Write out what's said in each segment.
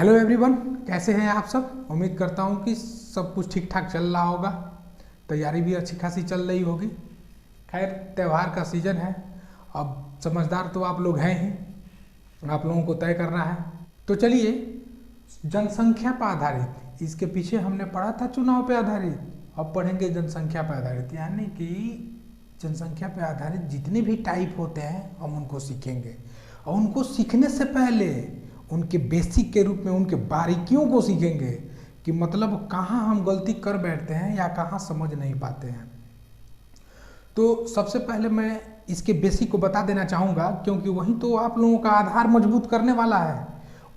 Hello everyone, कैसे हैं आप सब। उम्मीद करता हूं कि सब कुछ ठीक ठाक चल रहा होगा। तैयारी भी अच्छी खासी चल रही होगी। खैर, त्यौहार का सीज़न है। अब समझदार तो आप लोग हैं ही, आप लोगों को तय करना है। तो चलिए, जनसंख्या पर आधारित, इसके पीछे हमने पढ़ा था चुनाव पे आधारित, अब पढ़ेंगे जनसंख्या पर आधारित। यानी कि जनसंख्या पर आधारित जितने भी टाइप होते हैं हम उनको सीखेंगे, और उनको सीखने से पहले उनके बेसिक के रूप में उनके बारीकियों को सीखेंगे कि मतलब कहाँ हम गलती कर बैठते हैं या कहाँ समझ नहीं पाते हैं। तो सबसे पहले मैं इसके बेसिक को बता देना चाहूँगा, क्योंकि वही तो आप लोगों का आधार मजबूत करने वाला है।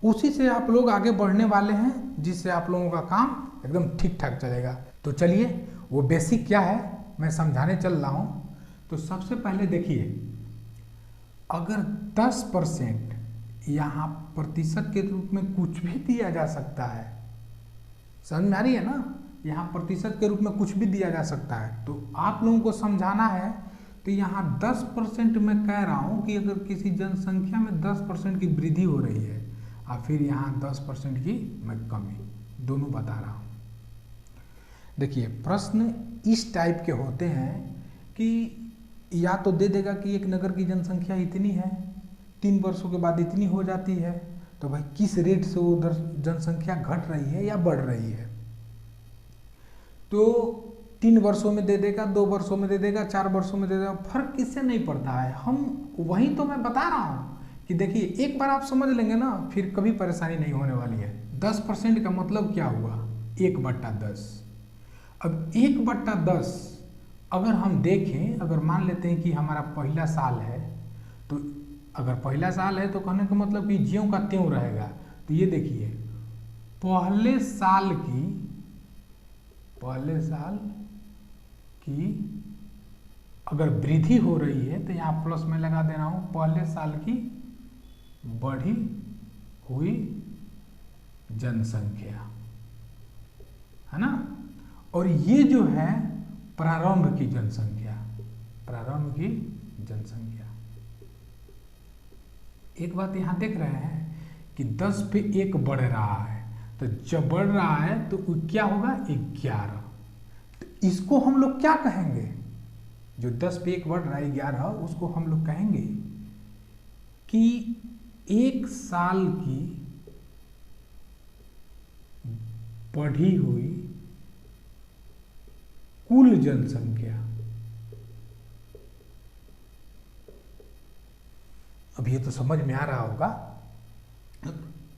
उसी से आप लोग आगे बढ़ने वाले हैं, जिससे आप लोगों का काम एकदम ठीक ठाक चलेगा। तो चलिए, वो बेसिक क्या है मैं समझाने चल रहा हूँ। तो सबसे पहले देखिए, अगर 10% यहाँ प्रतिशत के रूप में कुछ भी दिया जा सकता है, समझ में आ रही है ना, यहाँ प्रतिशत के रूप में कुछ भी दिया जा सकता है, तो आप लोगों को समझाना है। तो यहाँ 10% मैं कह रहा हूँ कि अगर किसी जनसंख्या में 10% की वृद्धि हो रही है और फिर यहाँ 10% की मैं कमी, दोनों बता रहा हूँ। देखिए, प्रश्न इस टाइप के होते हैं कि या तो दे देगा कि एक नगर की जनसंख्या इतनी है, 3 वर्षों के बाद इतनी हो जाती है, तो भाई किस रेट से उधर जनसंख्या घट रही है या बढ़ रही है। तो 3 वर्षों में दे देगा, 2 वर्षों में दे देगा, 4 वर्षों में दे देगा, फर्क किससे नहीं पड़ता है। हम वही तो मैं बता रहा हूँ कि देखिए, एक बार आप समझ लेंगे ना, फिर कभी परेशानी नहीं होने वाली है। 10% का मतलब क्या हुआ, 1/10। अब 1/10 अगर हम देखें, अगर मान लेते हैं कि हमारा पहला साल है, तो अगर पहला साल है तो कहने का मतलब कि ज्यों का त्यों रहेगा। तो ये देखिए, पहले साल की अगर वृद्धि हो रही है तो यहाँ प्लस में लगा दे रहा हूँ, पहले साल की बढ़ी हुई जनसंख्या, है ना। और ये जो है प्रारंभ की जनसंख्या, एक बात यहाँ देख रहे हैं कि 10 पे 1 बढ़ रहा है, तो जब बढ़ रहा है तो क्या होगा, 11। तो इसको हम लोग क्या कहेंगे, जो 10 पे 1 बढ़ रहा है 11, उसको हम लोग कहेंगे कि 1 साल की बढ़ी हुई कुल जनसंख्या। अब ये तो समझ में आ रहा होगा।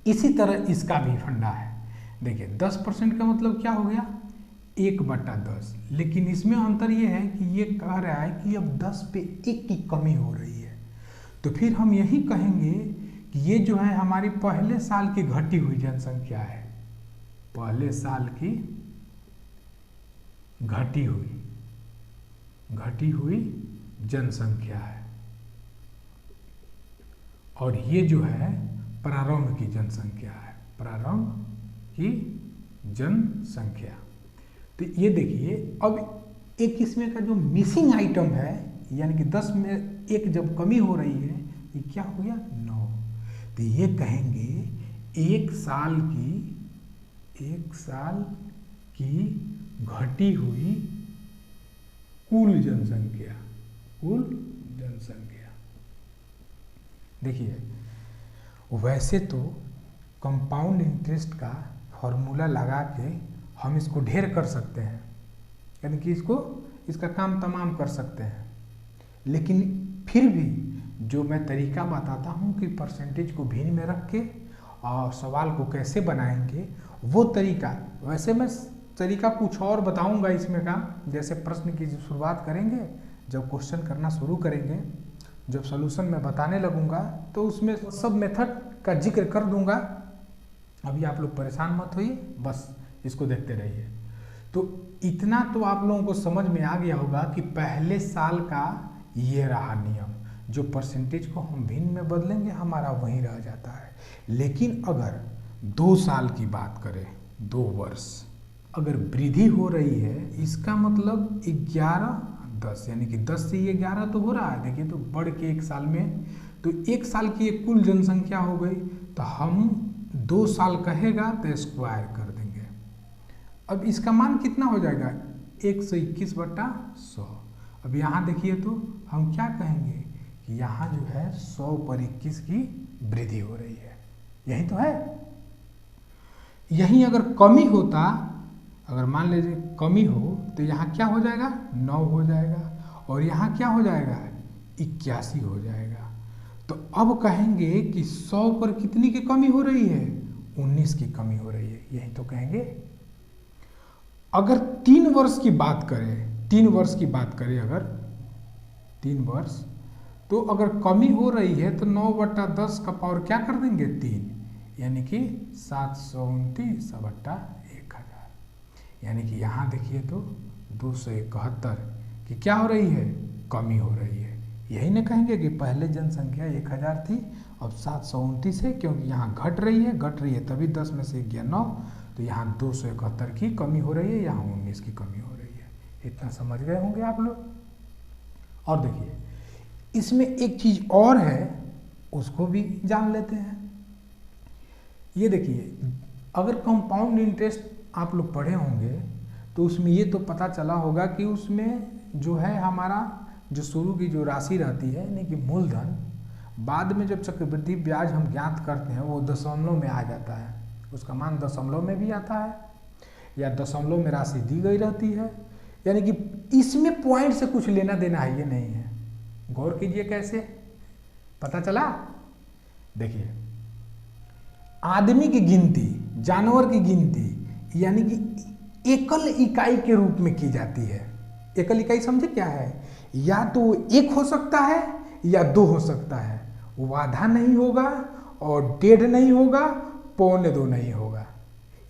इसी तरह इसका भी फंडा है। देखिए, 10% का मतलब क्या हो गया, 1/10। लेकिन इसमें अंतर ये है कि ये कह रहा है कि अब 10 पे 1 की कमी हो रही है। तो फिर हम यही कहेंगे कि ये जो है हमारी पहले साल की घटी हुई जनसंख्या है, पहले साल की घटी हुई जनसंख्या है। और ये जो है प्रारंभ की जनसंख्या है, प्रारंभ की जनसंख्या। तो ये देखिए, अब एक इसमें का जो मिसिंग आइटम है, यानी कि 10 में 1 जब कमी हो रही है, ये क्या हो गया, 9। तो ये कहेंगे 1 साल की घटी हुई कुल जनसंख्या। देखिए, वैसे तो कंपाउंड इंटरेस्ट का फॉर्मूला लगा के हम इसको ढेर कर सकते हैं, यानी कि इसका काम तमाम कर सकते हैं। लेकिन फिर भी जो मैं तरीका बताता हूँ कि परसेंटेज को भिन्न में रख के और सवाल को कैसे बनाएंगे, वो तरीका, वैसे मैं तरीका कुछ और बताऊंगा इसमें का। जैसे प्रश्न की जो शुरुआत करेंगे, जब क्वेश्चन करना शुरू करेंगे, जब सॉल्यूशन में बताने लगूंगा, तो उसमें सब मेथड का जिक्र कर दूंगा। अभी आप लोग परेशान मत होइए, बस इसको देखते रहिए। तो इतना तो आप लोगों को समझ में आ गया होगा कि पहले साल का ये रहा नियम, जो परसेंटेज को हम भिन्न में बदलेंगे हमारा वहीं रह जाता है। लेकिन अगर 2 साल की बात करें, 2 वर्ष अगर वृद्धि हो रही है, इसका मतलब 11/10, यानी कि 10 से ये 11 तो हो रहा है। देखिए, तो बढ़ के 1 साल में, तो 1 साल की एक कुल जनसंख्या हो गई। तो हम 2 साल कहेगा तो स्क्वायर कर देंगे। अब इसका मान कितना हो जाएगा 121/100। अब यहाँ देखिए तो हम क्या कहेंगे कि यहाँ जो है 100 पर 21 की वृद्धि हो रही है, यही तो है। यहीं अगर कमी होता, अगर मान लीजिए कमी हो तो यहाँ क्या हो जाएगा 9 हो जाएगा और यहाँ क्या हो जाएगा 81 हो जाएगा। तो अब कहेंगे कि 100 पर कितनी की कमी हो रही है 19 की कमी हो रही है, यही तो कहेंगे। अगर 3 वर्ष की बात करें, 3 वर्ष की बात करें अगर 3 वर्ष, तो अगर कमी हो रही है तो 9/10 का पावर क्या कर देंगे 3, यानी कि 729/1000। यानी कि यहाँ देखिए तो 271 की क्या हो रही है कमी हो रही है। यही ना कहेंगे कि पहले जनसंख्या 1000 थी अब 729 है, क्योंकि यहाँ घट रही है तभी 10 में से गया 9, तो यहाँ 271 की कमी हो रही है, यहाँ 19 की कमी हो रही है। इतना समझ गए होंगे आप लोग। और देखिए इसमें एक चीज और है, उसको भी जान लेते हैं। ये देखिए अगर कंपाउंड इंटरेस्ट आप लोग पढ़े होंगे तो उसमें ये तो पता चला होगा कि उसमें जो है हमारा जो शुरू की जो राशि रहती है यानी कि मूलधन, बाद में जब चक्रवृद्धि ब्याज हम ज्ञात करते हैं वो दशमलव में आ जाता है, उसका मान दशमलव में भी आता है या दशमलव में राशि दी गई रहती है। यानी कि इसमें पॉइंट से कुछ लेना देना है ये नहीं है। गौर कीजिए कैसे पता चला। देखिए आदमी की गिनती, जानवर की गिनती यानी कि एकल इकाई के रूप में की जाती है। एकल इकाई समझे क्या है, या तो 1 हो सकता है या 2 हो सकता है, वो आधा नहीं होगा और 1.5 नहीं होगा, 1.25 नहीं होगा।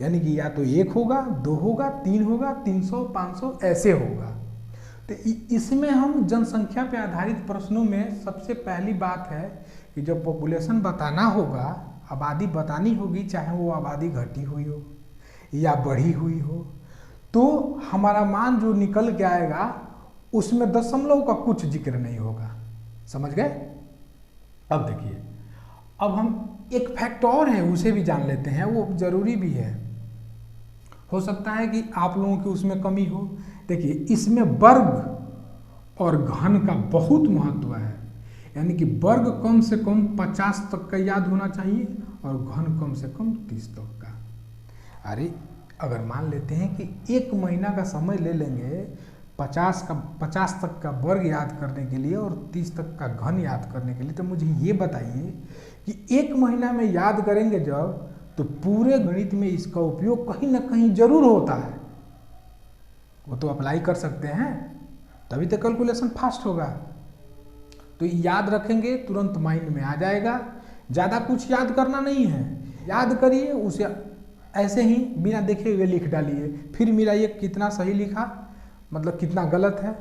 यानी कि या तो 1 होगा, 2 होगा, 3 होगा, 300, 500 ऐसे होगा। तो इसमें हम जनसंख्या पे आधारित प्रश्नों में सबसे पहली बात है कि जब पॉपुलेशन बताना होगा, आबादी बतानी होगी, चाहे वो आबादी घटी हुई हो या बढ़ी हुई हो, तो हमारा मान जो निकल के आएगा उसमें दशमलव का कुछ जिक्र नहीं होगा। समझ गए। अब देखिए अब हम एक फैक्ट और है उसे भी जान लेते हैं, वो जरूरी भी है। हो सकता है कि आप लोगों की उसमें कमी हो। देखिए इसमें वर्ग और घन का बहुत महत्व है, यानी कि वर्ग कम से कम 50 तक का याद होना चाहिए और घन कम से कम 30 तक का। अरे अगर मान लेते हैं कि 1 महीना का समय ले लेंगे 50 तक का वर्ग याद करने के लिए और 30 तक का घन याद करने के लिए, तो मुझे ये बताइए कि 1 महीना में याद करेंगे जब, तो पूरे गणित में इसका उपयोग कहीं ना कहीं जरूर होता है। वो तो अप्लाई कर सकते हैं तभी तो कैलकुलेशन फास्ट होगा। तो याद रखेंगे तुरंत माइंड में आ जाएगा, ज़्यादा कुछ याद करना नहीं है। याद करिए उसे ऐसे ही बिना देखे हुए लिख डालिए, फिर मेरा ये कितना सही लिखा मतलब कितना गलत है,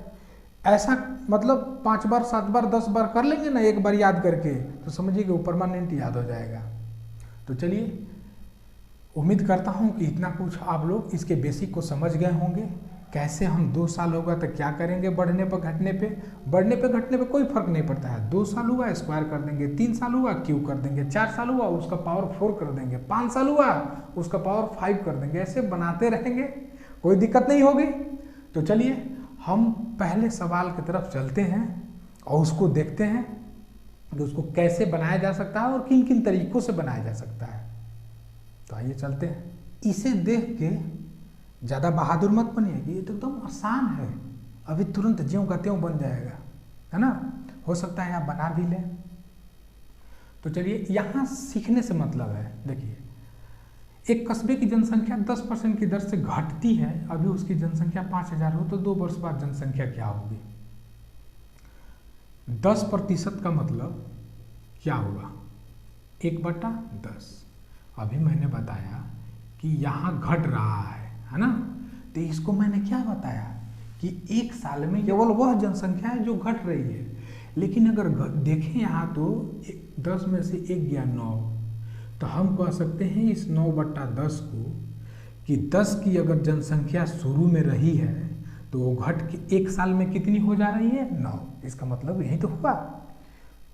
ऐसा मतलब 5 बार 7 बार 10 बार कर लेंगे ना एक बार याद करके, तो समझिए कि वो परमानेंट याद हो जाएगा। तो चलिए उम्मीद करता हूँ कि इतना कुछ आप लोग इसके बेसिक को समझ गए होंगे। कैसे हम 2 साल होगा तो क्या करेंगे बढ़ने पर घटने पे, बढ़ने पे घटने पे कोई फर्क नहीं पड़ता है। 2 साल हुआ स्क्वायर कर देंगे, 3 साल हुआ क्यू कर देंगे, 4 साल हुआ उसका पावर 4 कर देंगे, 5 साल हुआ उसका पावर 5 कर देंगे, ऐसे बनाते रहेंगे, कोई दिक्कत नहीं होगी। तो चलिए हम पहले सवाल की तरफ चलते हैं और उसको देखते हैं कि उसको कैसे बनाया जा सकता है और किन किन तरीकों से बनाया जा सकता है। तो आइए चलते हैं। इसे देख के ज़्यादा बहादुर मत बनिए कि ये तो एकदम आसान है, अभी तुरंत ज्यों का त्यों बन जाएगा, है ना। हो सकता है आप बना भी लें। तो चलिए यहाँ सीखने से मतलब है, देखिए एक कस्बे की जनसंख्या 10% की दर से घटती है, अभी उसकी जनसंख्या 5000 हो तो 2 वर्ष बाद जनसंख्या क्या होगी। 10% का मतलब क्या हुआ 1/10। अभी मैंने बताया कि यहाँ घट रहा है ना, तो इसको मैंने क्या बताया कि 1 साल में केवल वह जनसंख्या है जो घट रही है। लेकिन अगर देखें यहाँ तो 10 में से 1 गया 9, तो हम कह सकते हैं इस 9/10 को कि 10 की अगर जनसंख्या शुरू में रही है तो वो घट के 1 साल में कितनी हो जा रही है 9। इसका मतलब यही तो हुआ।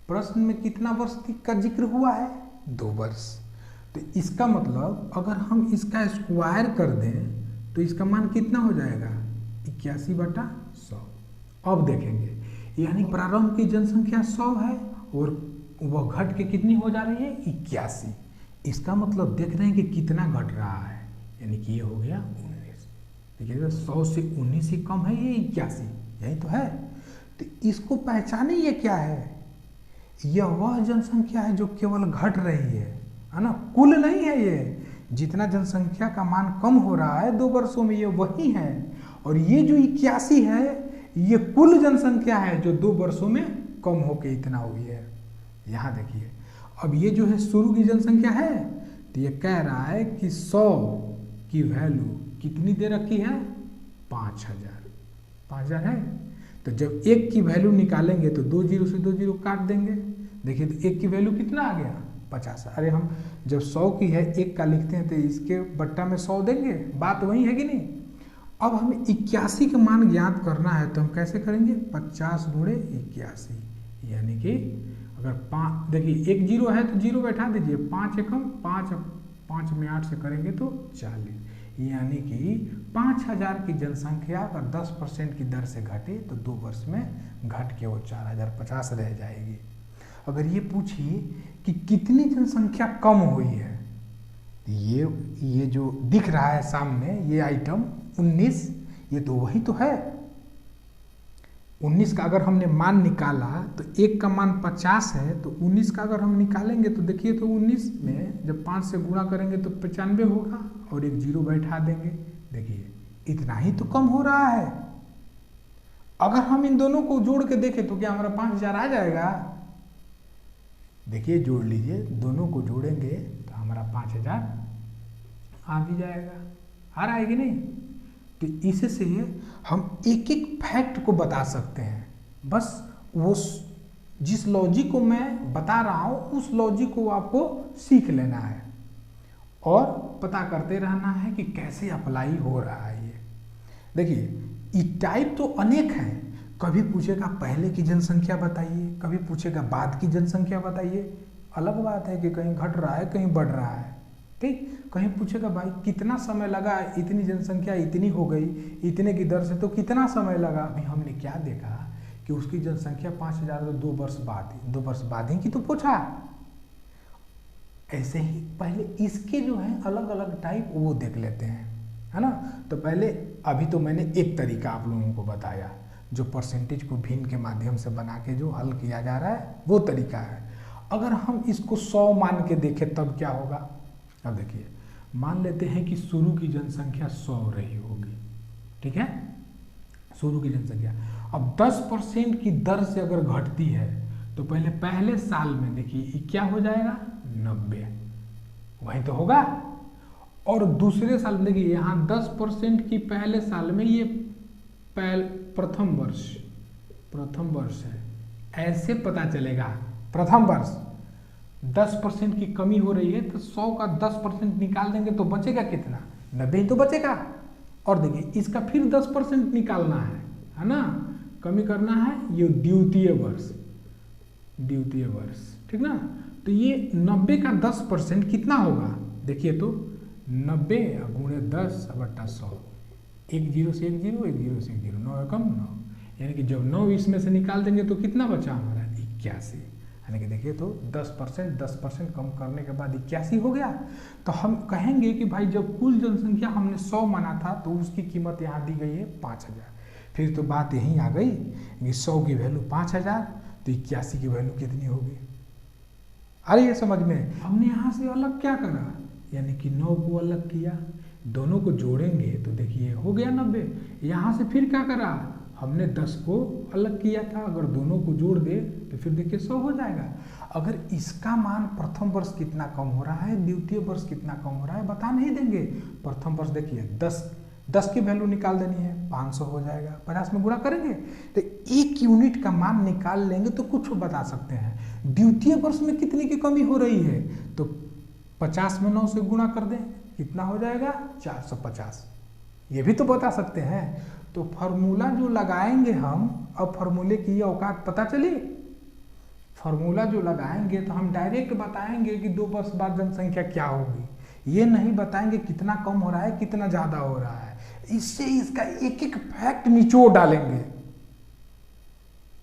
प्रश्न में कितना वर्ष का जिक्र हुआ है 2 वर्ष। तो इसका मतलब अगर हम इसका स्क्वायर कर दें तो इसका मान कितना हो जाएगा 81/100। अब देखेंगे यानी प्रारंभ की जनसंख्या 100 है और वह घट के कितनी हो जा रही है 81। इसका मतलब देख रहे हैं कि कितना घट रहा है, यानी कि ये हो गया 19। देखिएगा 100 से 19 ही कम है, ये 81, यही तो है। तो इसको पहचाने ये क्या है, यह वह जनसंख्या है जो केवल घट रही है ना, कुल नहीं है। ये जितना जनसंख्या का मान कम हो रहा है 2 वर्षों में, ये वही है। और ये जो 81 है ये कुल जनसंख्या है जो 2 वर्षों में कम होके इतना हुई है। यहाँ देखिए अब ये जो है शुरू की जनसंख्या है, तो ये कह रहा है कि 100 की वैल्यू कितनी दे रखी है 5000 है। तो जब 1 की वैल्यू निकालेंगे तो 2 जीरो से 2 जीरो काट देंगे। देखिए तो 1 की वैल्यू कितना आ गया 50। अरे हम जब 100 की है 1 का लिखते हैं तो इसके बट्टा में 100 देंगे, बात वही है कि नहीं। अब हमें 81 का मान ज्ञात करना है तो हम कैसे करेंगे 50 गुणे 81, यानी कि अगर 5 देखिए 1 जीरो है तो जीरो बैठा दीजिए, 5 एकम 5 में 8 से करेंगे तो 40, यानी कि 5000 की जनसंख्या अगर 10% की दर से घटे तो 2 वर्ष में घट के वो 4050 रह जाएगी। अगर ये पूछिए कि कितनी जनसंख्या कम हुई है, ये जो दिख रहा है सामने ये आइटम 19, ये तो वही तो है। 19 का अगर हमने मान निकाला तो 1 का मान 50 है, तो 19 का अगर हम निकालेंगे तो देखिए तो 19 में जब 5 से गुणा करेंगे तो 95 होगा और 1 जीरो बैठा देंगे। देखिए इतना ही तो कम हो रहा है। अगर हम इन दोनों को जोड़ के देखें तो क्या हमारा 5000 आ जाएगा। देखिए जोड़ लीजिए, दोनों को जोड़ेंगे तो हमारा 5000 आ भी जाएगा। आ रहा है कि नहीं। तो इससे हम एक एक फैक्ट को बता सकते हैं। बस वो जिस लॉजिक को मैं बता रहा हूं उस लॉजिक को आपको सीख लेना है और पता करते रहना है कि कैसे अप्लाई हो रहा है। ये देखिए टाइप तो अनेक हैं। कभी पूछेगा पहले की जनसंख्या बताइए, कभी पूछेगा बाद की जनसंख्या बताइए। अलग बात है कि कहीं घट रहा है कहीं बढ़ रहा है, ठीक। कहीं पूछेगा भाई कितना समय लगा, इतनी जनसंख्या इतनी हो गई इतने की दर से, तो कितना समय लगा। अभी हमने क्या देखा कि उसकी जनसंख्या 5000 तो 2 वर्ष बाद ही की तो पूछा। ऐसे ही पहले इसके जो है अलग अलग टाइप वो देख लेते हैं, है ना। तो पहले अभी तो मैंने एक तरीका आप लोगों को बताया जो परसेंटेज को भिन्न के माध्यम से बना के जो हल किया जा रहा है वो तरीका है। अगर हम इसको 100 मान के देखें तब क्या होगा। अब देखिए मान लेते हैं कि शुरू की जनसंख्या 100 रही होगी, ठीक है, शुरू की जनसंख्या। अब 10% की दर से अगर घटती है तो पहले साल में देखिए क्या हो जाएगा 90, वही तो होगा। और दूसरे साल में देखिए यहाँ 10% की पहले साल में, ये प्रथम वर्ष है, ऐसे पता चलेगा प्रथम वर्ष 10% की कमी हो रही है तो 100 का 10% निकाल देंगे तो बचेगा कितना 90 तो बचेगा। और देखिए इसका फिर 10% निकालना है ना, कमी करना है, ये द्वितीय वर्ष, ठीक ना। तो ये 90 का 10% कितना होगा, देखिए तो 90 गुणे 10/100, 1 जीरो से 1 जीरो, 1 जीरो से 1 जीरो, 9 एकम 9, यानी कि जब 9 इसमें से निकाल देंगे तो कितना बचा हमारा 81, यानी कि देखिए तो 10% कम करने के बाद 81 हो गया। तो हम कहेंगे कि भाई जब कुल जनसंख्या हमने 100 माना था तो उसकी कीमत यहाँ दी गई है 5000। फिर तो बात यहीं आ गई कि 100 की वैल्यू 5000 तो 81 की वैल्यू कितनी होगी। अरे ये समझ में, हमने यहाँ से अलग क्या करा, यानी कि 9 को अलग किया, दोनों को जोड़ेंगे तो देखिए हो गया 90। यहाँ से फिर क्या करा, हमने 10 को अलग किया था, अगर दोनों को जोड़ दे तो फिर देखिए 100 हो जाएगा। अगर इसका मान प्रथम वर्ष कितना कम हो रहा है, द्वितीय वर्ष कितना कम हो रहा है बता नहीं देंगे। प्रथम वर्ष देखिए 10 की वैल्यू निकाल देनी है, 500 हो जाएगा, 50 में गुणा करेंगे तो 1 यूनिट का मान निकाल लेंगे तो कुछ बता सकते हैं। द्वितीय वर्ष में कितनी की कमी हो रही है तो 50 में 9 से गुणा कर दें, कितना हो जाएगा 450, ये भी तो बता सकते हैं। तो फार्मूला जो लगाएंगे हम, अब फार्मूले की औकात पता चली। फॉर्मूला जो लगाएंगे तो हम डायरेक्ट बताएंगे कि 2 वर्ष बाद जनसंख्या क्या होगी, ये नहीं बताएंगे कितना कम हो रहा है कितना ज़्यादा हो रहा है। इससे इसका एक एक फैक्ट निचोड़ डालेंगे,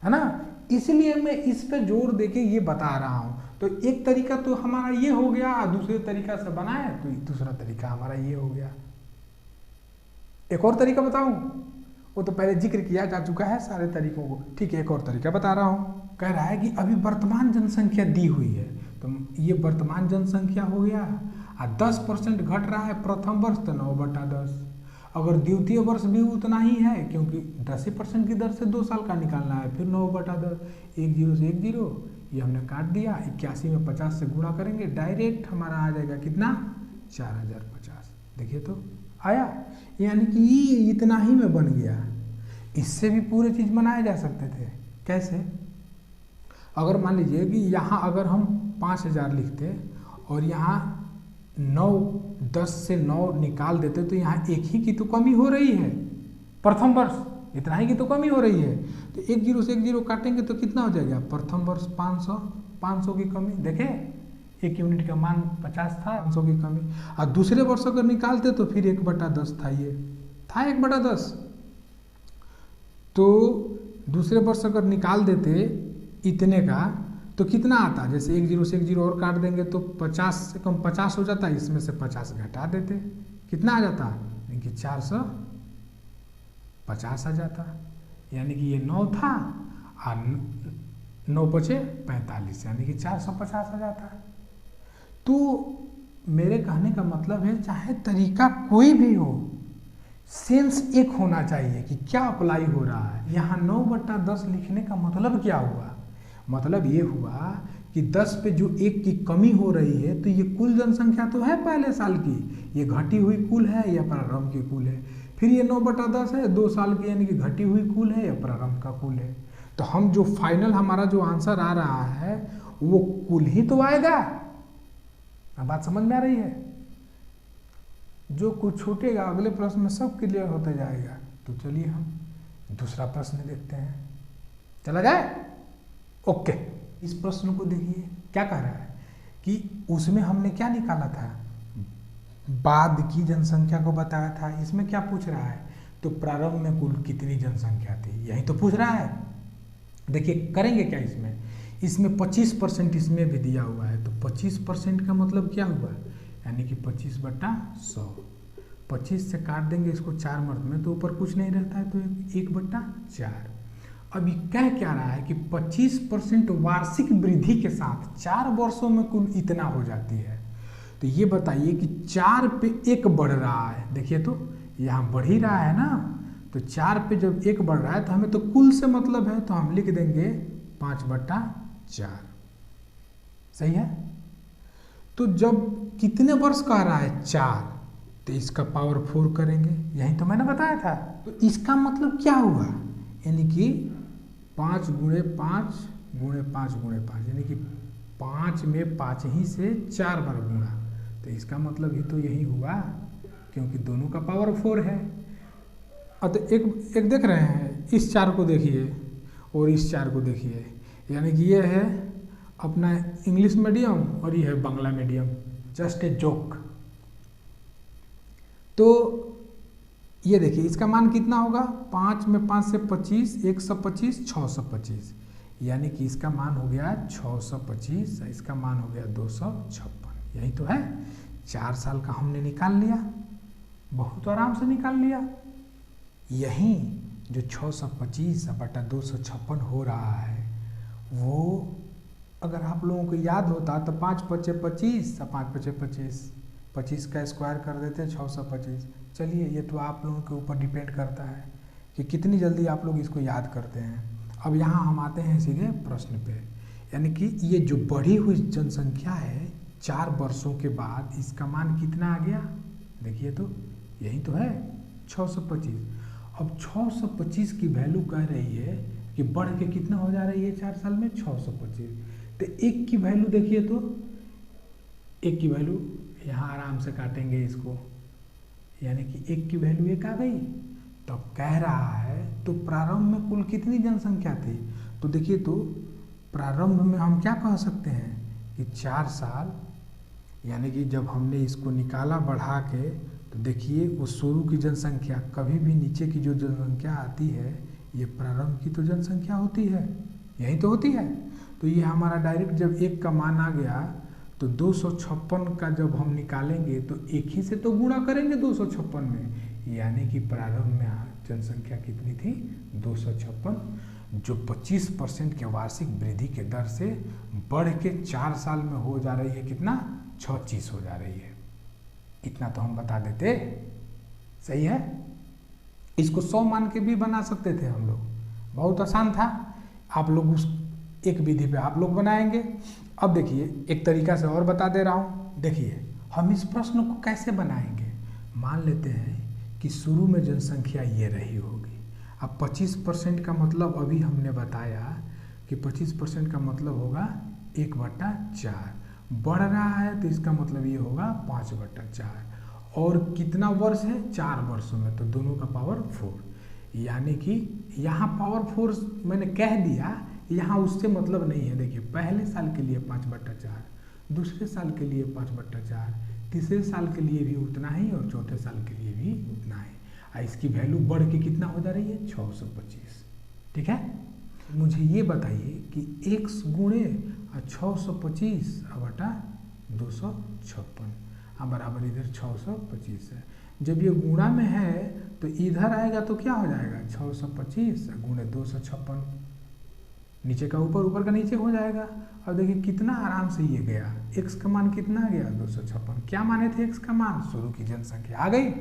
है ना। इसलिए मैं इस पे जोर देके ये बता रहा हूँ। तो एक तरीका तो हमारा ये हो गया, दूसरे तरीका से बनाए तो दूसरा तरीका हमारा ये हो गया। एक और तरीका बताऊं, वो तो पहले जिक्र किया जा चुका है सारे तरीकों को, ठीक है। एक और तरीका बता रहा हूँ। कह रहा है कि अभी वर्तमान जनसंख्या दी हुई है, तो ये वर्तमान जनसंख्या हो गया, और 10% घट रहा है प्रथम वर्ष तो 9/10। अगर द्वितीय वर्ष भी उतना ही है, क्योंकि 10% की दर से 2 साल का निकालना है, फिर 9/10, 1 0 से 1 0, ये हमने काट दिया। 81 में 50 से गुणा करेंगे, डायरेक्ट हमारा आ जाएगा कितना, 4050। देखिए तो आया, यानी कि ये इतना ही में बन गया। इससे भी पूरे चीज बनाए जा सकते थे। कैसे? अगर मान लीजिए कि यहाँ अगर हम 5000 लिखते और यहाँ 9 10 से 9 निकाल देते, तो यहाँ एक ही की तो कमी हो रही है, प्रथम वर्ष इतना ही की तो कमी हो रही है। तो 1 0 से 1 0 काटेंगे तो कितना हो जाएगा, प्रथम वर्ष 500 की कमी। देखें, 1 यूनिट का मान 50 था, 500 की कमी। और दूसरे वर्ष अगर निकालते तो फिर 1/10 था, ये था 1/10। तो दूसरे वर्ष अगर निकाल देते इतने का तो कितना आता, जैसे 1 0 से 1 0 और काट देंगे तो 50 से कम 50 हो जाता, इसमें से 50 घटा देते, कितना आ जाता, कि 450 आ जाता। यानी कि ये 9 था और 9 बचे 45, यानी कि 450 आ जाता। तो मेरे कहने का मतलब है, चाहे तरीका कोई भी हो, सेंस एक होना चाहिए कि क्या अप्लाई हो रहा है। यहाँ 9/10 लिखने का मतलब क्या हुआ, मतलब ये हुआ कि 10 पे जो 1 की कमी हो रही है, तो ये कुल जनसंख्या तो है पहले साल की, ये घटी हुई कुल है या प्रारंभ की कुल है। फिर ये 9/10 है 2 साल की, यानी कि घटी हुई कुल है या प्रारंभ का कुल है। तो हम जो फाइनल हमारा जो आंसर आ रहा है वो कुल ही तो आएगा। अब बात समझ में आ रही है? जो कुछ छूटेगा अगले प्रश्न में सब क्लियर होते जाएगा। तो चलिए हम दूसरा प्रश्न देखते हैं, चला जाए। ओके, इस प्रश्न को देखिए क्या कह रहा है कि उसमें हमने क्या निकाला था, बाद की जनसंख्या को बताया था। इसमें क्या पूछ रहा है, तो प्रारंभ में कुल कितनी जनसंख्या थी, यही तो पूछ रहा है। देखिए करेंगे क्या, इसमें 25% इसमें भी दिया हुआ है। तो 25% का मतलब क्या हुआ, यानी कि 25/100। 25 से काट देंगे इसको 4 मर्द में, तो ऊपर कुछ नहीं रहता है, तो 1/4। अभी कह क्या रहा है कि 25% वार्षिक वृद्धि के साथ 4 वर्षों में कुल इतना हो जाती है। तो ये बताइए कि 4 पे 1 बढ़ रहा है, देखिए तो यहाँ बढ़ ही रहा है ना। तो 4 पे जब 1 बढ़ रहा है तो हमें तो कुल से मतलब है, तो हम लिख देंगे 5/4। सही है। तो जब कितने वर्ष कह रहा है, 4, तो इसका पावर 4 करेंगे, यही तो मैंने बताया था। तो इसका मतलब क्या हुआ, यानी कि 5 × 5 × 5 × 5, यानी कि 5 में 5 ही से 4 बार गुणा। तो इसका मतलब ही तो यही हुआ, क्योंकि दोनों का पावर 4 है। तो एक देख रहे हैं, इस 4 को देखिए और इस 4 को देखिए, यानी कि ये है अपना इंग्लिश मीडियम और ये है Bangla medium, just a joke. तो ये देखिए इसका मान कितना होगा, 5 में 5 से 25, 125, 625, यानी कि इसका मान हो गया 625, इसका मान हो गया 256। यही तो है, 4 साल का हमने निकाल लिया, बहुत आराम से निकाल लिया। यही जो 625/256 हो रहा है, वो अगर आप लोगों को याद होता तो 5 × 5 = 25, 5 × 5 = 25, 25 का स्क्वायर कर देते 625। चलिए ये तो आप लोगों के ऊपर डिपेंड करता है कि कितनी जल्दी आप लोग इसको याद करते हैं। अब यहाँ हम आते हैं सीधे प्रश्न पे, यानी कि ये जो बढ़ी हुई जनसंख्या है 4 वर्षों के बाद, इसका मान कितना आ गया, देखिए तो यही तो है 625। अब 625 की वैल्यू कह रही है कि बढ़ के कितना हो जा रही है 4 साल में, 625। तो 1 की वैल्यू देखिए तो 1 की वैल्यू यहाँ आराम से काटेंगे इसको, यानी कि 1 की वैल्यू 1 आ गई। तो कह रहा है तो प्रारंभ में कुल कितनी जनसंख्या थी, तो देखिए तो प्रारंभ में हम क्या कह सकते हैं कि 4 साल, यानी कि जब हमने इसको निकाला बढ़ा के, तो देखिए वो शुरू की जनसंख्या, कभी भी नीचे की जो जनसंख्या आती है ये प्रारंभ की तो जनसंख्या होती है, यही तो होती है। तो ये हमारा डायरेक्ट जब 1 का मान आ गया तो 256 का जब हम निकालेंगे तो 1 ही से तो गुणा करेंगे 256 में, यानी कि प्रारंभ में जनसंख्या कितनी थी 256, जो 25% के वार्षिक वृद्धि के दर से बढ़ के 4 साल में हो जा रही है कितना 36 हो जा रही है। इतना तो हम बता देते, सही है। इसको 100 मान के भी बना सकते थे हम लोग, बहुत आसान था। आप लोग उस एक विधि पे आप लोग बनाएंगे। अब देखिए एक तरीका से और बता दे रहा हूँ। देखिए हम इस प्रश्न को कैसे बनाएंगे। मान लेते हैं कि शुरू में जनसंख्या ये रही होगी। अब 25% का मतलब अभी हमने बताया कि 25% का मतलब होगा 1/4, बढ़ रहा है तो इसका मतलब ये होगा 5/4, और कितना वर्ष है 4 वर्षों में, तो दोनों का पावर 4, यानी कि यहाँ पावर 4 मैंने कह दिया, यहाँ उससे मतलब नहीं है। देखिए पहले साल के लिए 5/4, दूसरे साल के लिए 5/4, तीसरे साल के लिए भी उतना ही, और चौथे साल के लिए भी उतना ही। इसकी वैल्यू बढ़ के कितना हो जा रही है 625। ठीक है, मुझे ये बताइए कि x गुणे 625/256 बराबर इधर 625 है। जब ये गुणा में है तो इधर आएगा तो क्या हो जाएगा 625 गुणे 256, नीचे का ऊपर, ऊपर का नीचे हो जाएगा। अब देखिए कितना आराम से ये गया, x का मान कितना गया 256। क्या माने थे x का मान, शुरू की जनसंख्या आ गई।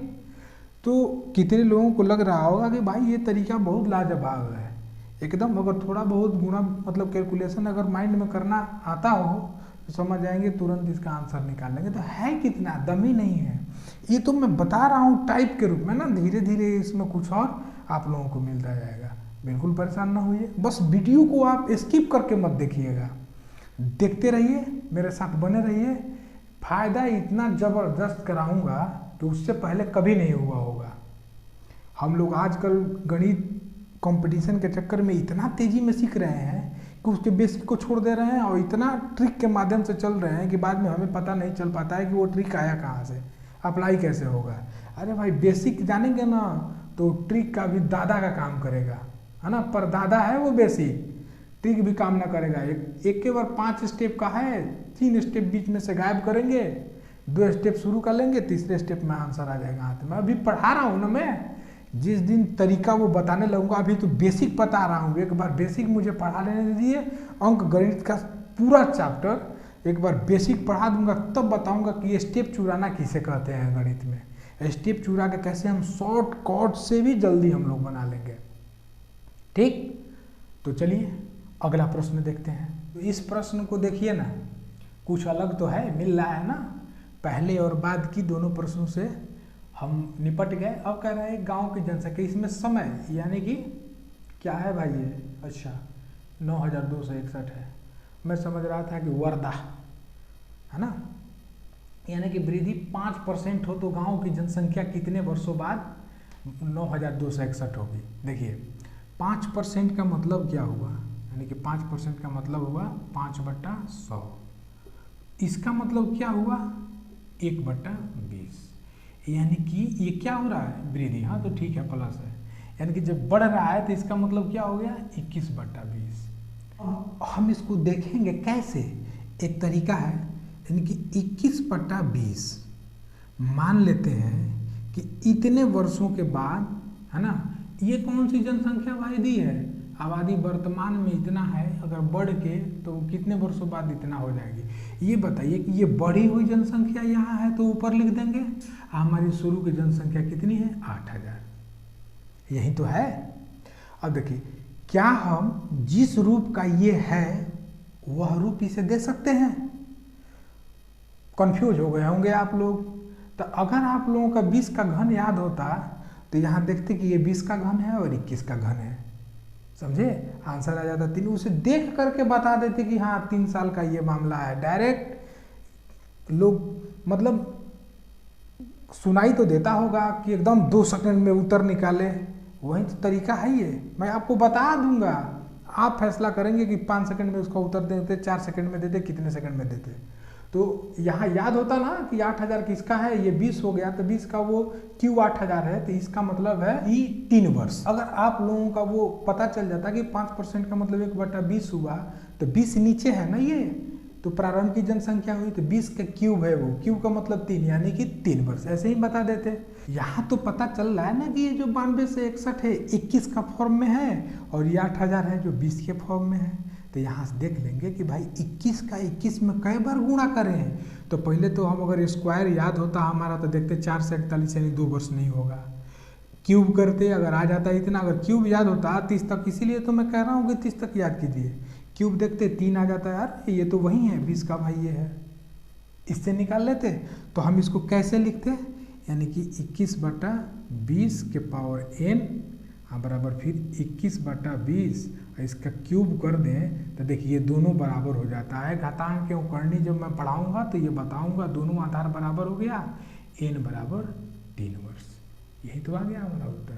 तो कितने लोगों को लग रहा होगा कि भाई ये तरीका बहुत लाजवाब है एकदम। अगर थोड़ा बहुत गुणा मतलब कैलकुलेशन अगर माइंड में करना आता हो तो समझ जाएंगे, तुरंत इसका आंसर निकाल लेंगे। तो है कितना, दम ही नहीं है। ये तो मैं बता रहा हूँ टाइप के रूप में ना, धीरे धीरे इसमें कुछ और आप लोगों को मिलता जाएगा। बिल्कुल परेशान ना होइए, बस वीडियो को आप स्किप करके मत देखिएगा, देखते रहिए, मेरे साथ बने रहिए। फायदा इतना ज़बरदस्त कराऊंगा कि उससे पहले कभी नहीं हुआ होगा। हम लोग आजकल गणित कंपटीशन के चक्कर में इतना तेजी में सीख रहे हैं कि उसके बेसिक को छोड़ दे रहे हैं, और इतना ट्रिक के माध्यम से चल रहे हैं कि बाद में हमें पता नहीं चल पाता है कि वो ट्रिक आया कहाँ से, अप्लाई कैसे होगा। अरे भाई बेसिक जानेंगे ना तो ट्रिक का भी दादा का काम करेगा, है ना, पर दादा है वो बेसिक, ट्रिक भी काम ना करेगा। एक के बार 5 स्टेप का है, 3 स्टेप बीच में से गायब करेंगे, 2 स्टेप शुरू कर लेंगे, तीसरे स्टेप में आंसर आ जाएगा हाथ में। अभी पढ़ा रहा हूँ ना मैं, जिस दिन तरीका वो बताने लगूंगा, अभी तो बेसिक बता रहा हूँ। एक बार बेसिक मुझे पढ़ा लेने दीजिए, अंक गणित का पूरा चैप्टर एक बार बेसिक पढ़ा दूंगा, तब बताऊंगा कि ये स्टेप चुराना किसे कहते हैं गणित में। स्टेप चुरा के कैसे हम शॉर्टकट से भी जल्दी हम लोग बना लेंगे। ठीक, तो चलिए अगला प्रश्न देखते हैं। तो इस प्रश्न को देखिए ना, कुछ अलग तो है, मिल रहा है ना, पहले और बाद की दोनों प्रश्नों से हम निपट गए। अब कह रहे हैं गांव की जनसंख्या, इसमें समय यानी कि क्या है भाई ये, अच्छा 9261 है। मैं समझ रहा था कि वर्धा है ना, यानी कि वृद्धि 5% हो तो गांव की जनसंख्या कितने वर्षों बाद 9261 होगी। देखिए 5% का मतलब क्या हुआ, यानी कि 5% का मतलब हुआ 5/100। इसका मतलब क्या हुआ 1/20, यानी कि ये क्या हो रहा है वृद्धि। हाँ तो ठीक है, प्लस है, यानी कि जब बढ़ रहा है तो इसका मतलब क्या हो गया 21/20। हम इसको देखेंगे कैसे, एक तरीका है, यानी कि 21/20 मान लेते हैं कि इतने वर्षों के बाद, है ना, ये कौन सी जनसंख्या भाई दी है, आबादी वर्तमान में इतना है, अगर बढ़ के तो कितने वर्षों बाद इतना हो जाएगी। ये बताइए कि ये बढ़ी हुई जनसंख्या यहाँ है तो ऊपर लिख देंगे, हमारी शुरू की जनसंख्या कितनी है 8000, यही तो है। अब देखिए क्या हम जिस रूप का ये है वह रूप इसे दे सकते हैं। कंफ्यूज हो गए होंगे आप लोग। तो अगर आप लोगों का 20 का घन याद होता तो यहाँ देखते कि ये 20 का घन है और 21 का घन है, समझे, आंसर आ जाता 3। उसे देख करके बता देते कि हाँ 3 साल का ये मामला है। डायरेक्ट लोग मतलब सुनाई तो देता होगा कि एकदम 2 सेकंड में उत्तर निकाले, वही तो तरीका है ये। मैं आपको बता दूंगा, आप फैसला करेंगे कि 5 सेकंड में उसका उत्तर देते, 4 सेकंड में देते, कितने सेकंड में देते। तो यहाँ याद होता ना कि 8000 किसका है, ये 20 हो गया, तो 20 का वो क्यों 8000 है, तो इसका मतलब है कि 3 वर्ष। अगर आप लोगों का वो पता चल जाता कि 5% का मतलब 1/20 हुआ, तो 20 नीचे है ना ये, तो प्रारंभ की जनसंख्या हुई, तो 20 का क्यूब है, वो क्यूब का मतलब 3, यानी कि 3 वर्ष, ऐसे ही बता देते। यहाँ तो पता चल रहा है ना कि ये जो 92 से 61 है 21 का फॉर्म में है, और ये 8000 है जो 20 के फॉर्म में है। तो यहाँ से देख लेंगे कि भाई 21 का 21 में कई बार गुणा करें। तो पहले तो हम अगर स्क्वायर याद होता हमारा तो देखते 4 से 41 यानी 2 वर्ष नहीं होगा। क्यूब करते अगर आ जाता इतना, अगर क्यूब याद होता 30 तक, इसीलिए तो मैं कह रहा हूँ कि 30 तक याद कीजिए। क्यूब देखते 3 आ जाता है, यार ये तो वही है 20 का भाई ये है, इससे निकाल लेते। तो हम इसको कैसे लिखते, यानी कि 21/20 के पावर n बराबर फिर 21/20, इसका क्यूब कर दें तो देखिए ये दोनों बराबर हो जाता है। घातांक क्यों करनी जब मैं पढ़ाऊंगा तो ये बताऊंगा, दोनों आधार बराबर हो गया, n बराबर 3 वर्ष। यही तो आ गया हमारा उत्तर।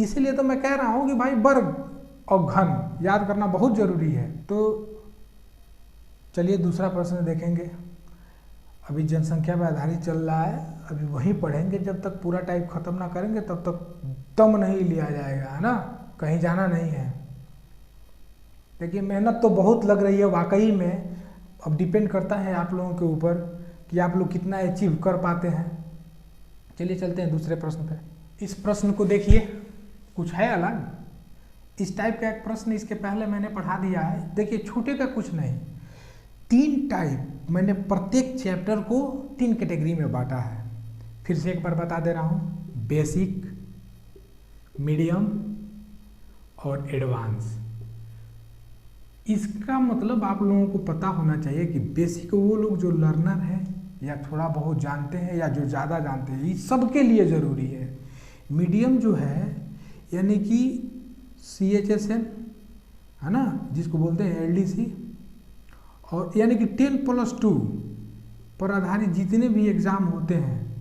इसीलिए तो मैं कह रहा हूँ कि भाई वर्ग और घन याद करना बहुत जरूरी है। तो चलिए दूसरा प्रश्न देखेंगे। अभी जनसंख्या पर आधारित चल रहा है, अभी वही पढ़ेंगे, जब तक पूरा टाइप खत्म ना करेंगे तब तक दम नहीं लिया जाएगा, है ना, कहीं जाना नहीं है। देखिए मेहनत तो बहुत लग रही है वाकई में, अब डिपेंड करता है आप लोगों के ऊपर कि आप लोग कितना अचीव कर पाते हैं। चलिए चलते हैं दूसरे प्रश्न पे। इस प्रश्न को देखिए, कुछ है अलग, इस टाइप का एक प्रश्न इसके पहले मैंने पढ़ा दिया है। देखिए छोटे का कुछ नहीं, 3 टाइप मैंने प्रत्येक चैप्टर को 3 कैटेगरी में बांटा है। फिर से एक बार बता दे रहा हूँ, बेसिक, मीडियम और एडवांस। इसका मतलब आप लोगों को पता होना चाहिए कि बेसिक वो लोग जो लर्नर हैं या थोड़ा बहुत जानते हैं या जो ज़्यादा जानते हैं, ये सबके लिए ज़रूरी है। मीडियम जो है यानी कि CHSL है ना, जिसको बोलते हैं LDC, और यानी कि 10+2 पर आधारित जितने भी एग्ज़ाम होते हैं,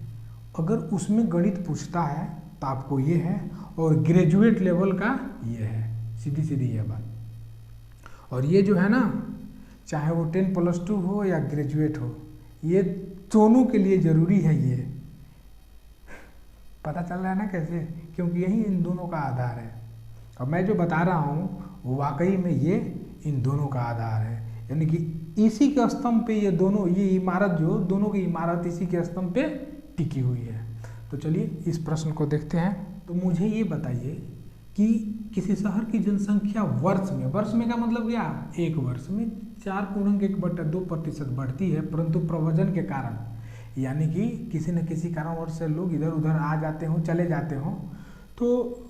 अगर उसमें गणित पूछता है तो आपको ये है, और ग्रेजुएट लेवल का ये है, सीधी सीधी ये बात। और ये जो है ना, चाहे वो 10+2 हो या ग्रेजुएट हो, ये दोनों के लिए ज़रूरी है। ये पता चल रहा है ना कैसे, क्योंकि यही इन दोनों का आधार है। और मैं जो बता रहा हूँ वाकई में ये इन दोनों का आधार है, यानी कि इसी के स्तंभ पे ये दोनों, ये इमारत जो दोनों की इमारत इसी के स्तंभ पे टिकी हुई है। तो चलिए इस प्रश्न को देखते हैं। तो मुझे ये बताइए कि किसी शहर की जनसंख्या वर्ष में का मतलब क्या, एक वर्ष में 4.1/2% बढ़ती है, परंतु प्रव्रजन के कारण, यानी कि किसी न किसी कारणवश से लोग इधर उधर आ जाते हों, चले जाते हों, तो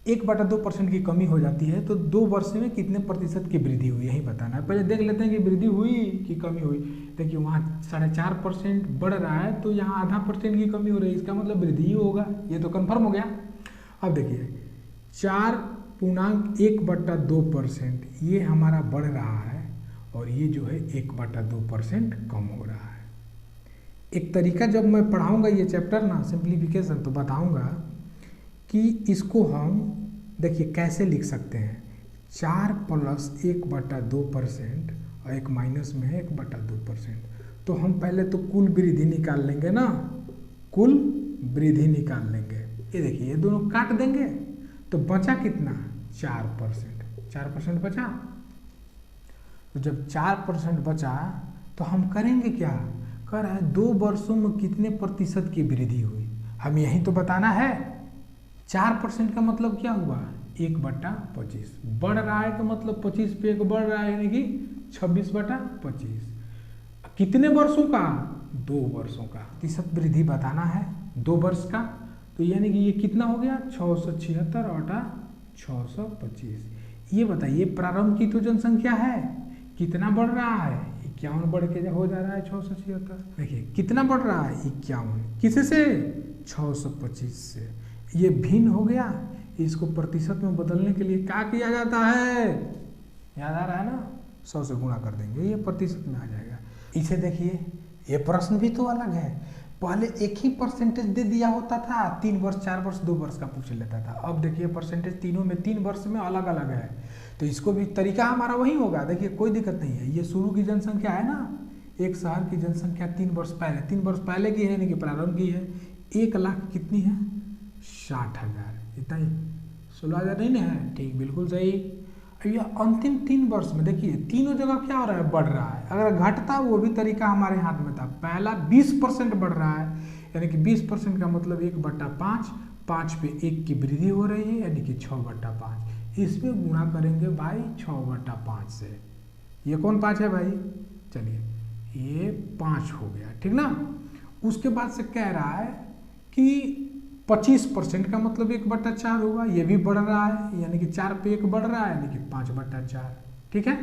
1/2% की कमी हो जाती है। तो 2 वर्ष में कितने प्रतिशत की वृद्धि हुई, यही बताना है। पहले देख लेते हैं कि वृद्धि हुई कि कमी हुई। देखिए वहाँ 4.5% बढ़ रहा है, तो यहाँ 0.5% की कमी हो रही है, इसका मतलब वृद्धि ही होगा, ये तो कन्फर्म हो गया। अब देखिए 4.1/2% ये हमारा बढ़ रहा है, और ये जो है 1/2% कम हो रहा है। एक तरीका जब मैं पढ़ाऊँगा ये चैप्टर ना, सिंप्लीफिकेशन, तो बताऊँगा कि इसको हम देखिए कैसे लिख सकते हैं। 4 + 1/2% और एक माइनस में है 1/2%। तो हम पहले तो कुल वृद्धि निकाल लेंगे ना, कुल वृद्धि निकाल लेंगे। ये देखिए ये दोनों काट देंगे तो बचा कितना, 4%। 4% बचा। तो जब 4% बचा तो हम करेंगे क्या, कर रहे हैं 2 वर्षों में कितने प्रतिशत की वृद्धि हुई, हम यही तो बताना है। 4% का मतलब क्या हुआ, 1/25। बढ़ रहा है का मतलब 25 पे 1 बढ़ रहा है, यानी कि 26/25। कितने वर्षों का, 2 वर्षों का। प्रतिशत वृद्धि बताना है 2 वर्ष का, तो यानी कि ये कितना हो गया, 676 और 625। ये बताइए प्रारंभ की तो जनसंख्या है, कितना बढ़ रहा है, 51 बढ़ के हो जा रहा है 676। देखिए कितना बढ़ रहा है, 51, किससे, 625 से। ये भिन्न हो गया, इसको प्रतिशत में बदलने के लिए क्या किया जाता है, याद आ रहा है ना, 100 से गुणा कर देंगे, ये प्रतिशत में आ जाएगा। इसे देखिए ये प्रश्न भी तो अलग है। पहले एक ही परसेंटेज दे दिया होता था, 3 वर्ष 4 वर्ष 2 वर्ष का पूछ लेता था। अब देखिए परसेंटेज तीनों में 3 वर्ष में अलग अलग है, तो इसको भी तरीका हमारा वही होगा। देखिए कोई दिक्कत नहीं है, ये शुरू की जनसंख्या है ना, एक शहर की जनसंख्या 3 वर्ष पहले, 3 वर्ष पहले की है यानी कि प्रारंभ की है। 1 लाख कितनी है? 60,000, इतना ही, 16,000 नहीं ना है? ठीक, बिल्कुल सही। ये अंतिम 3 वर्ष में देखिए तीनों जगह क्या हो रहा है? बढ़ रहा है। अगर घटता वो भी तरीका हमारे हाथ में था। पहला 20% बढ़ रहा है, यानी कि 20% का मतलब 1/5, 5 पे 1 की वृद्धि हो रही है, यानी कि 6/5। इसमें गुणा करेंगे भाई 6/5 से। ये कौन 5 है भाई? चलिए ये 5 हो गया, ठीक ना। उसके बाद से कह रहा है कि 25% का मतलब 1/4 होगा, ये भी बढ़ रहा है, यानी कि 4 पे 1 बढ़ रहा है, यानी कि 5/4, ठीक है।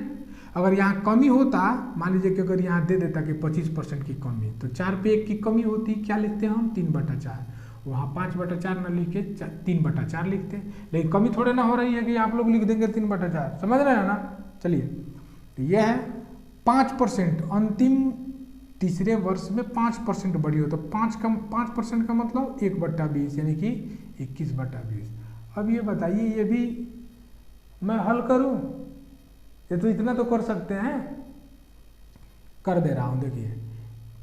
अगर यहाँ कमी होता, मान लीजिए कि अगर यहाँ दे देता कि 25% की कमी, तो 4 पे 1 की कमी होती, क्या लिखते हैं हम? 3/4। वहाँ 5/4 न लिख के 3/4 लिखते, लेकिन कमी थोड़े ना हो रही है कि आप लोग लिख देंगे 3/4, समझ रहे हैं ना। चलिए, तो यह है 5%, अंतिम तीसरे वर्ष में 5% बढ़ी हो, तो 5% का मतलब 1/20, यानी कि 21/20। अब ये बताइए, ये भी मैं हल करूं? ये तो इतना तो कर सकते हैं, कर दे रहा हूं। देखिए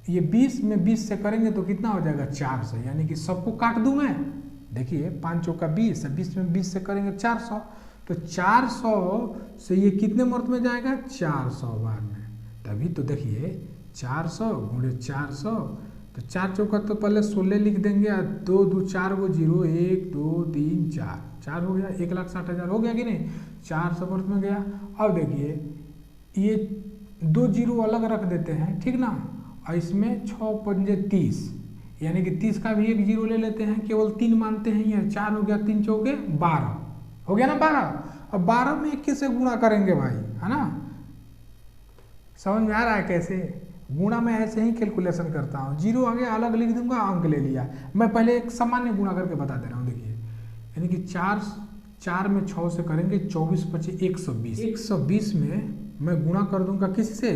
ये 20 में 20 से करेंगे तो कितना हो जाएगा? 400, यानी कि सबको काट दूं मैं। देखिए 5 चौका 20, 20 में 20 से करेंगे 400, तो 400 से ये कितने मर्त में जाएगा? 400 बार में। तभी तो देखिए 400 गुणे 400, तो 4 चौका तो पहले 16 लिख देंगे, 2 2 4 वो 0, 1 2 3 4, 4 हो गया, 1,60,000 हो गया कि नहीं? 400 वर्ष में गया। अब देखिए ये 2 जीरो अलग रख देते हैं, ठीक ना, और इसमें 6 पंजे 30, यानी कि 30 का भी 1 जीरो ले लेते हैं, केवल 3 मानते हैं। ये 4 हो गया, 3 चौके 12 हो गया ना, 12। अब 12 में 21 से गुणा करेंगे भाई, है ना। समझ में आ रहा है कैसे? गुणा में ऐसे ही कैलकुलेशन करता हूँ, जीरो आगे अलग लिख दूंगा, अंक ले लिया। मैं पहले एक सामान्य गुणा करके बता दे रहा हूँ। देखिए यानी कि 4 में 6 से करेंगे 24 × 5 120, 120 में मैं गुणा कर दूंगा किससे?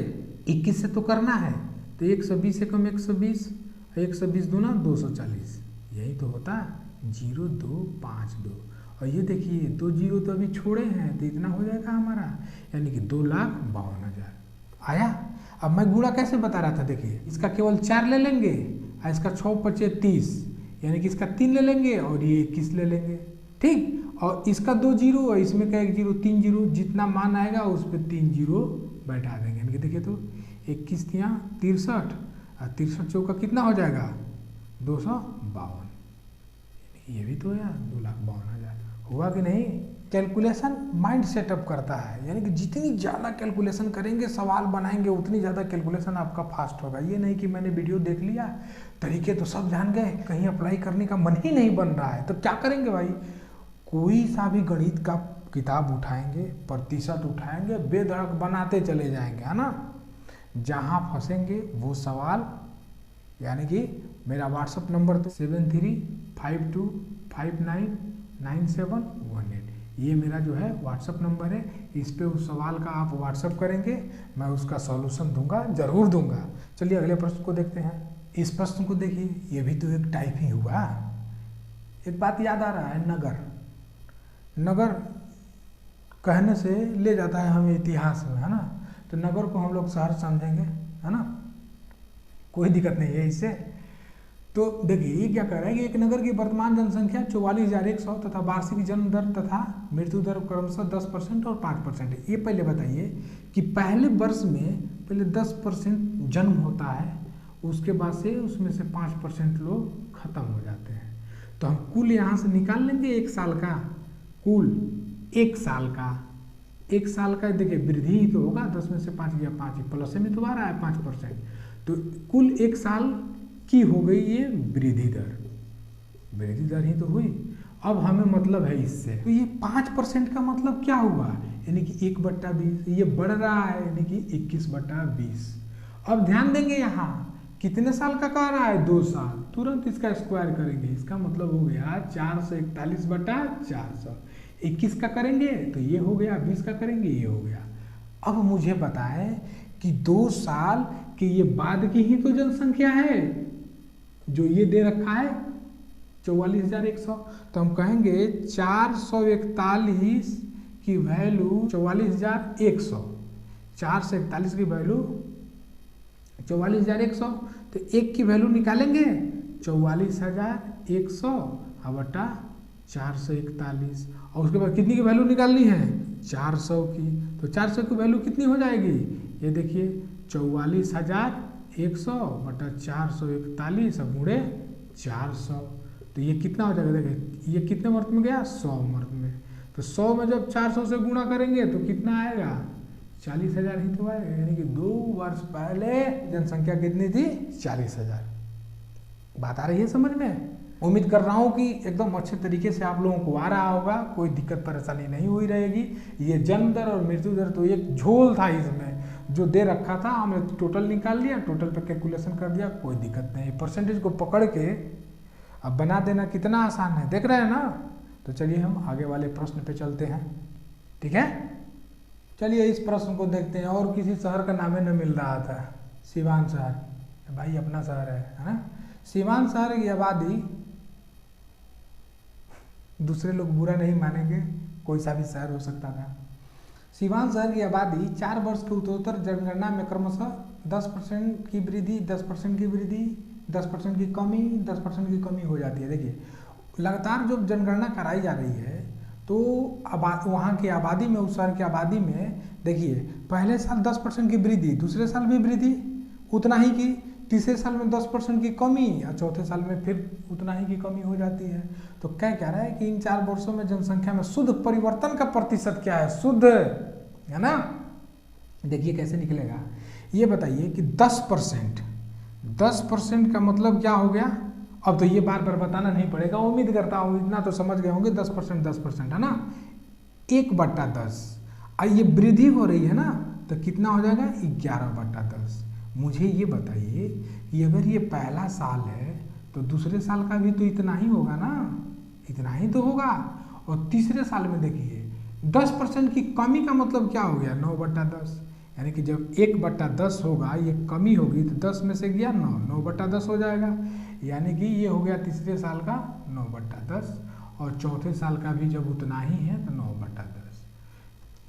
21 से तो करना है, तो 120 से कम 120, 120 दूना 240, यही तो होता है 0252। और ये देखिए 2 जीरो तो अभी छोड़े हैं, तो इतना हो जाएगा हमारा, यानी कि 2,52,000 आया। अब मैं गुणा कैसे बता रहा था? देखिए इसका केवल 4 ले लेंगे और इसका 6 × 5 30, यानी कि इसका 3 ले लेंगे और ये 21 ले लेंगे, ठीक। और इसका 2 जीरो और इसमें का 1 जीरो, 3 जीरो, जितना मान आएगा उस पर 3 जीरो बैठा देंगे, यानी कि देखिए तो 21 × 63 और 63 चौका कितना हो जाएगा? 252। ये भी तो यार 2,52,000 हुआ कि नहीं? कैलकुलेशन माइंड सेटअप करता है, यानी कि जितनी ज़्यादा कैलकुलेशन करेंगे, सवाल बनाएंगे, उतनी ज़्यादा कैलकुलेशन आपका फास्ट होगा। ये नहीं कि मैंने वीडियो देख लिया, तरीके तो सब जान गए, कहीं अप्लाई करने का मन ही नहीं बन रहा है, तो क्या करेंगे भाई? कोई सा भी गणित का किताब उठाएंगे, प्रतिशत उठाएंगे, बेधड़क बनाते चले जाएंगे, है ना। जहाँ फंसेंगे वो सवाल, यानी कि मेरा व्हाट्सअप नंबर तो 7352599718, ये मेरा जो है व्हाट्सअप नंबर है। इस पे उस सवाल का आप व्हाट्सअप करेंगे, मैं उसका सॉल्यूशन दूंगा, जरूर दूंगा। चलिए अगले प्रश्न को देखते हैं। इस प्रश्न को देखिए, ये भी तो एक टाइप ही हुआ। एक बात याद आ रहा है, नगर। नगर कहने से ले जाता है हमें इतिहास में, है ना। तो नगर को हम लोग शहर समझेंगे, है ना, कोई दिक्कत नहीं है इससे। तो देखिए ये क्या कर रहा है कि एक नगर की वर्तमान जनसंख्या 44,100 तथा वार्षिक जन्म दर तथा मृत्यु दर क्रमशः 10% और 5% है। ये पहले बताइए कि पहले वर्ष में पहले 10% जन्म होता है, उसके बाद से उसमें से 5% लोग खत्म हो जाते हैं। तो हम कुल यहाँ से निकाल लेंगे एक साल का, कुल एक साल का देखिए वृद्धि तो होगा, 10 में से 5 गया 5, प्लस में तो आ रहा है 5%, तो कुल एक साल की हो गई ये वृद्धि दर ही तो हुई। अब हमें मतलब है इससे, तो ये 5% का मतलब क्या हुआ, यानी कि 1/20, ये बढ़ रहा है, यानी कि 21/20। अब ध्यान देंगे यहाँ कितने साल का कह रहा है? 2 साल। तुरंत इसका स्क्वायर करेंगे, इसका मतलब हो गया 441/400। 21 का करेंगे तो ये हो गया, 20 का करेंगे ये हो गया। अब मुझे बताएं कि 2 साल के ये बाद की ही तो जनसंख्या है, जो ये दे रखा है 44,100, तो हम कहेंगे 441 की वैल्यू 44,100, 441 की वैल्यू 44,100, तो एक की वैल्यू निकालेंगे 44,100 बटा 441, और उसके बाद कितनी की वैल्यू निकालनी है 400 की, तो 400 की वैल्यू कितनी हो जाएगी, ये देखिए 44,100 बटा 441 गुणे 400, तो ये कितना हो जाएगा, देखिए ये कितने वर्ष में गया 100 वर्ष में, तो 100 में जब 400 से गुणा करेंगे तो कितना आएगा 40,000 ही तो आएगा, यानी कि 2 वर्ष पहले जनसंख्या कितनी थी 40,000। बात आ रही है समझ में? उम्मीद कर रहा हूँ कि एकदम अच्छे तरीके से आप लोगों को आ रहा होगा, कोई दिक्कत परेशानी नहीं हुई रहेगी। ये जन्म दर और मृत्यु दर तो एक झोल था, इसमें जो दे रखा था हमने टोटल निकाल लिया, टोटल पे कैलकुलेशन कर दिया, कोई दिक्कत नहीं। परसेंटेज को पकड़ के अब बना देना कितना आसान है, देख रहे हैं ना। तो चलिए हम आगे वाले प्रश्न पे चलते हैं, ठीक है। चलिए इस प्रश्न को देखते हैं। और किसी शहर का नाम न मिल रहा था, सिवान शहर, भाई अपना शहर है ना। सिवान शहर की आबादी, दूसरे लोग बुरा नहीं मानेंगे, कोई सा भी शहर हो सकता था। सिवान शहर की आबादी 4 वर्ष के उत्तरोत्तर जनगणना में क्रमशः 10% की वृद्धि, 10% की वृद्धि, 10% की कमी, 10% की कमी हो जाती है। देखिए लगातार जब जनगणना कराई जा रही है तो वहाँ की आबादी में, उस शहर की आबादी में देखिए पहले साल 10% की वृद्धि, दूसरे साल भी वृद्धि उतना ही की, तीसरे साल में 10% की कमी और चौथे साल में फिर उतना ही की कमी हो जाती है। तो क्या कह रहा है कि इन 4 वर्षों में जनसंख्या में शुद्ध परिवर्तन का प्रतिशत क्या है, शुद्ध है ना। देखिए कैसे निकलेगा, ये बताइए कि 10%, 10% का मतलब क्या हो गया। अब तो ये बार बार बताना नहीं पड़ेगा, उम्मीद करता हूँ इतना तो समझ गए होंगे। 10% 10% है ना, 1/10। ये वृद्धि हो रही है ना, तो कितना हो जाएगा 11/10। मुझे ये बताइए कि अगर ये पहला साल है तो दूसरे साल का भी तो इतना ही होगा ना, इतना ही तो होगा। और तीसरे साल में देखिए 10% की कमी का मतलब क्या हो गया 9/10, यानी कि जब 1/10 होगा, ये कमी होगी तो 10 में से गया 9, 9/10 हो जाएगा। यानी कि ये हो गया तीसरे साल का 9/10, और चौथे साल का भी जब उतना ही है तो 9/10।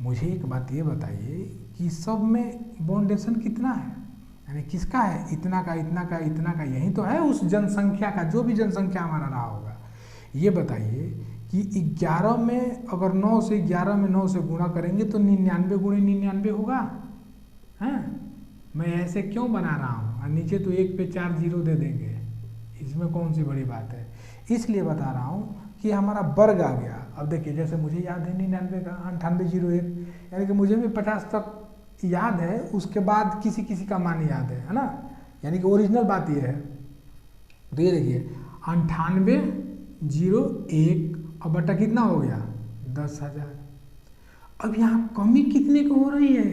मुझे एक बात ये बताइए कि सब में बाउंडेशन कितना है, यानी किसका है, इतना का, इतना का, इतना का, यही तो है उस जनसंख्या का, जो भी जनसंख्या हमारा रहा होगा। ये बताइए कि 11 में अगर 9 से 11 में 9 से गुणा करेंगे तो 99 गुणे 99 होगा, हैं। मैं ऐसे क्यों बना रहा हूँ, और नीचे तो 1 पे 4 जीरो दे देंगे, इसमें कौन सी बड़ी बात है। इसलिए बता रहा हूँ कि हमारा वर्ग आ गया। अब देखिए जैसे मुझे याद है 99 का 9801, यानी कि मुझे भी 50 तक याद है, उसके बाद किसी किसी का मान याद है ना, यानी कि ओरिजिनल बात ये है। तो ये देखिए 9801 अब बटा कितना हो गया 10,000। अब यहाँ कमी कितने को हो रही है,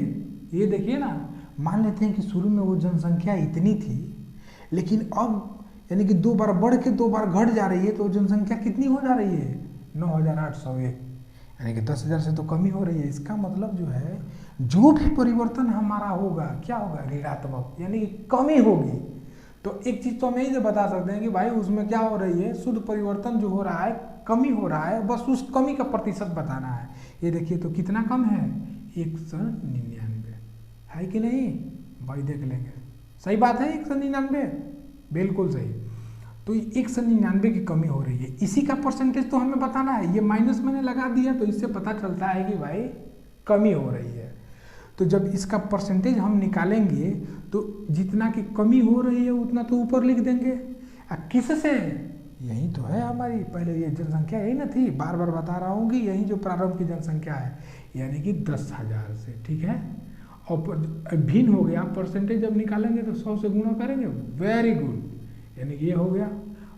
ये देखिए ना। मान लेते हैं कि शुरू में वो जनसंख्या इतनी थी, लेकिन अब यानी कि 2 बार बढ़ के 2 बार घट जा रही है, तो जनसंख्या कितनी हो जा रही है 9,801, यानी कि 10,000 से तो कमी हो रही है। इसका मतलब जो है जो भी परिवर्तन हमारा होगा क्या होगा, ऋणात्मक, यानी कि कमी होगी। तो एक चीज तो हम यही से बता सकते हैं कि भाई उसमें क्या हो रही है, शुद्ध परिवर्तन जो हो रहा है, कमी हो रहा है, बस उस कमी का प्रतिशत बताना है। ये देखिए तो कितना कम है 199 है कि नहीं भाई, देख लेंगे। सही बात है 199, बिल्कुल सही। तो 199 की कमी हो रही है, इसी का परसेंटेज तो हमें बताना है। ये माइनस मैंने लगा दिया, तो इससे पता चलता है कि भाई कमी हो रही है। तो जब इसका परसेंटेज हम निकालेंगे तो जितना की कमी हो रही है उतना तो ऊपर लिख देंगे। किससे, यही तो है हमारी पहले ये जनसंख्या, यही ना थी, बार बार बता रहा हूँ कि यही जो प्रारंभ की जनसंख्या है, यानी कि 10,000 से, ठीक है। और भिन्न हो गया, परसेंटेज जब निकालेंगे तो 100 से गुणा करेंगे, वेरी गुड, यानी कि ये हो गया।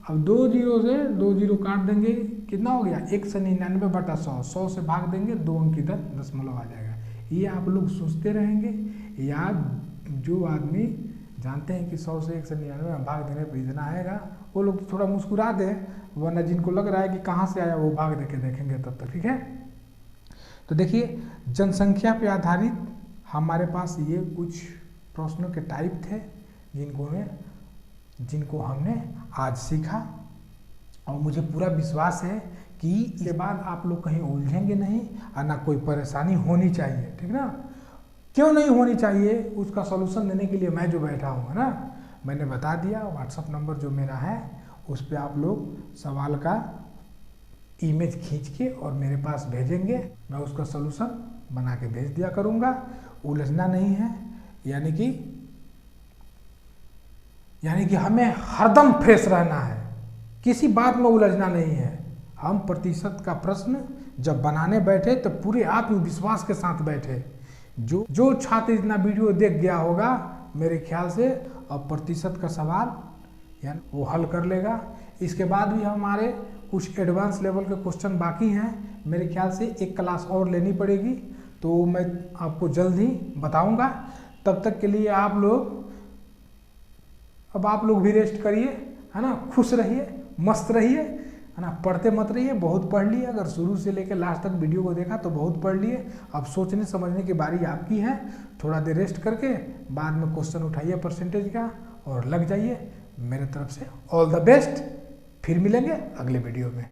अब 2 जीरो से 2 जीरो काट देंगे, कितना हो गया 199/100, 100 से भाग देंगे, 2 अंक इधर दशमलव आ जाएगा। ये आप लोग सोचते रहेंगे, या जो आदमी जानते हैं कि 100 से 199 में भाग देने पर इतना आएगा, वो लोग थोड़ा मुस्कुरा दे, वरना जिनको लग रहा है कि कहाँ से आया वो भाग दे के देखेंगे तब तक, ठीक है। तो देखिए जनसंख्या पे आधारित हमारे पास ये कुछ प्रश्नों के टाइप थे जिनको मैं जिनको हमने आज सीखा, और मुझे पूरा विश्वास है कि इसके बाद आप लोग कहीं उलझेंगे नहीं और ना कोई परेशानी होनी चाहिए, ठीक ना। क्यों नहीं होनी चाहिए उसका सॉल्यूशन देने के लिए मैं जो बैठा हूँ, है ना। मैंने बता दिया, व्हाट्सअप नंबर जो मेरा है उस पर आप लोग सवाल का इमेज खींच के और मेरे पास भेजेंगे, मैं उसका सॉल्यूशन बना के भेज दिया करूँगा। उलझना नहीं है, यानी कि हमें हरदम फ्रेश रहना है, किसी बात में उलझना नहीं है। हम प्रतिशत का प्रश्न जब बनाने बैठे तो पूरे आत्मविश्वास के साथ बैठे। जो छात्र इतना वीडियो देख गया होगा मेरे ख्याल से अब प्रतिशत का सवाल यानी वो हल कर लेगा। इसके बाद भी हमारे कुछ एडवांस लेवल के क्वेश्चन बाकी हैं, मेरे ख्याल से एक क्लास और लेनी पड़ेगी, तो मैं आपको जल्द ही बताऊंगा। तब तक के लिए आप लोग भी रेस्ट करिए, है ना, खुश रहिए, मस्त रहिए, है ना, पढ़ते मत रहिए। बहुत पढ़ लिए, अगर शुरू से लेकर लास्ट तक वीडियो को देखा तो बहुत पढ़ लिए। अब सोचने समझने की बारी आपकी है। थोड़ा देर रेस्ट करके बाद में क्वेश्चन उठाइए परसेंटेज का और लग जाइए। मेरे तरफ से ऑल द बेस्ट। फिर मिलेंगे अगले वीडियो में।